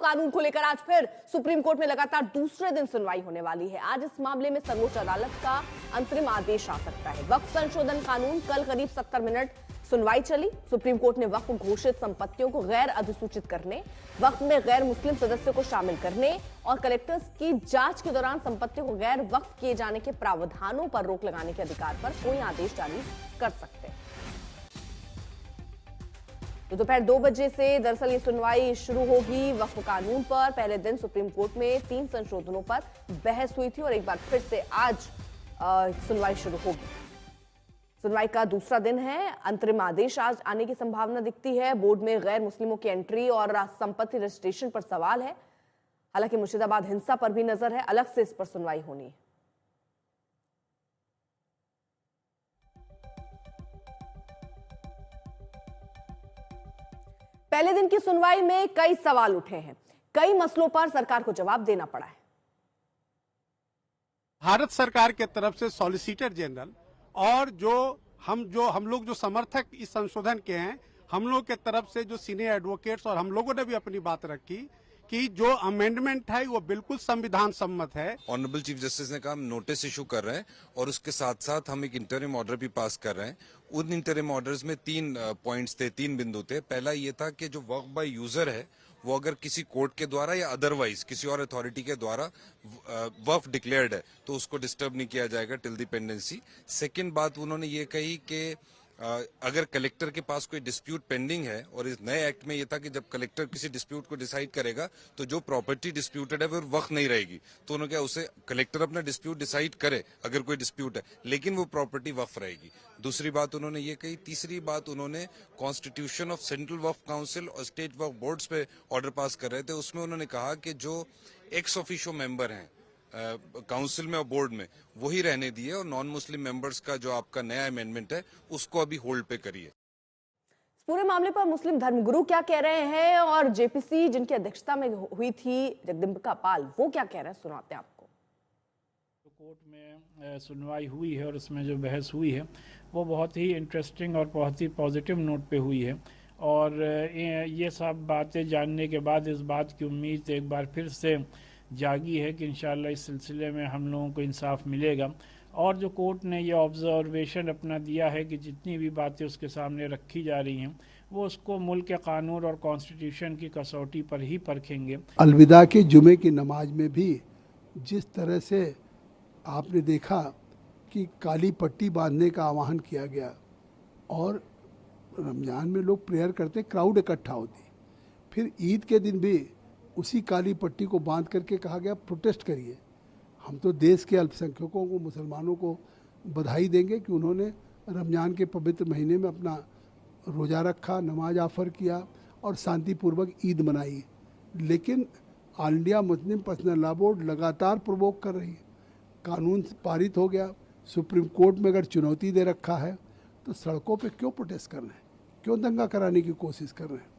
कानून को लेकर आज फिर सुप्रीम कोर्ट में लगातार दूसरे दिन सुनवाई होने वाली है। आज इस मामले में सर्वोच्च अदालत का अंतरिम आदेश आ सकता है। वक्फ संशोधन कानून कल करीब 70 मिनट सुनवाई चली। सुप्रीम कोर्ट ने वक्फ घोषित संपत्तियों को गैर अधिसूचित करने, वक्फ में गैर मुस्लिम सदस्यों को शामिल करने और कलेक्टर्स की जांच के दौरान संपत्तियों को गैर वक्फ किए जाने के प्रावधानों पर रोक लगाने के अधिकार पर कोई आदेश जारी कर सकते हैं। तो दोपहर 2 बजे से दरअसल ये सुनवाई शुरू होगी। वक्फ कानून पर पहले दिन सुप्रीम कोर्ट में 3 संशोधनों पर बहस हुई थी और एक बार फिर से आज सुनवाई शुरू होगी। सुनवाई का दूसरा दिन है। अंतरिम आदेश आज आने की संभावना दिखती है। बोर्ड में गैर मुस्लिमों की एंट्री और संपत्ति रजिस्ट्रेशन पर सवाल है। हालांकि मुर्शिदाबाद हिंसा पर भी नजर है, अलग से इस पर सुनवाई होनी है। पहले दिन की सुनवाई में कई सवाल उठे हैं। कई मसलों पर सरकार को जवाब देना पड़ा है। भारत सरकार के तरफ से सॉलिसिटर जनरल और हम लोग जो समर्थक इस संशोधन के हैं, हम लोग के तरफ से जो सीनियर एडवोकेट्स और हम लोगों ने भी अपनी बात रखी कि जो अमेंडमेंट है वो बिल्कुल संविधान सम्मत है। ऑनरेबल चीफ जस्टिस ने कहा हम नोटिस इशू कर रहे हैं और उसके साथ साथ हम एक इंटरिम ऑर्डर भी पास कर रहे हैं। उन इंटरिम ऑर्डर्स में 3 पॉइंट्स थे, 3 बिंदु थे। पहला ये था कि जो वक्फ बाय यूजर है वो अगर किसी कोर्ट के द्वारा या अदरवाइज किसी और अथॉरिटी के द्वारा वक्फ डिक्लेयर्ड है तो उसको डिस्टर्ब नहीं किया जाएगा टिल द पेंडेंसी। सेकेंड बात उन्होंने ये कही कि अगर कलेक्टर के पास कोई डिस्प्यूट पेंडिंग है, और इस नए एक्ट में ये था कि जब कलेक्टर किसी डिस्प्यूट को डिसाइड करेगा तो जो प्रॉपर्टी डिस्प्यूटेड है वो वक्त नहीं रहेगी, तो उन्होंने क्या उसे कलेक्टर अपना डिस्प्यूट डिसाइड करे अगर कोई डिस्प्यूट है, लेकिन वो प्रॉपर्टी वक्फ रहेगी। दूसरी बात उन्होंने ये कही। तीसरी बात उन्होंने constitution of central Waqf council और स्टेट वक्फ बोर्ड्स पे ऑर्डर पास कर रहे थे। उसमें उन्होंने कहा कि जो एक्स ऑफिशियो मेंबर हैं काउंसिल में और बोर्ड में वही रहने दिए और नॉन मुस्लिम मेंबर्स का जो आपका नया अमेंडमेंट है उसको अभी होल्ड पे करिए। पूरे मामले पर मुस्लिम धर्मगुरु क्या कह रहे हैं और जेपीसी जिनकी अध्यक्षता में हुई थी जगदम्बिका पाल, वो क्या कह रहे हैं, सुनाते हैं आपको। कोर्ट में सुनवाई हुई है और उसमें जो बहस हुई है वो बहुत ही इंटरेस्टिंग और बहुत ही पॉजिटिव नोट पे हुई है। और ये सब बातें जानने के बाद इस बात की उम्मीद एक बार फिर से जागी है कि इंशाल्लाह इस सिलसिले में हम लोगों को इंसाफ मिलेगा। और जो कोर्ट ने ये ऑब्जर्वेशन अपना दिया है कि जितनी भी बातें उसके सामने रखी जा रही हैं वो उसको मुल्क के कानून और कॉन्स्टिट्यूशन की कसौटी पर ही परखेंगे। अलविदा के जुमे की नमाज में भी जिस तरह से आपने देखा कि काली पट्टी बांधने का आह्वान किया गया और रमज़ान में लोग प्रेयर करते, क्राउड इकट्ठा होती, फिर ईद के दिन भी उसी काली पट्टी को बांध करके कहा गया प्रोटेस्ट करिए। हम तो देश के अल्पसंख्यकों को, मुसलमानों को बधाई देंगे कि उन्होंने रमज़ान के पवित्र महीने में अपना रोज़ा रखा, नमाज ऑफर किया और शांतिपूर्वक ईद मनाई। लेकिन all India Muslim personal law board लगातार प्रोवोक कर रही है। कानून पारित हो गया, सुप्रीम कोर्ट में अगर चुनौती दे रखा है तो सड़कों पे क्यों प्रोटेस्ट कर रहे हैं, क्यों दंगा कराने की कोशिश कर रहे हैं।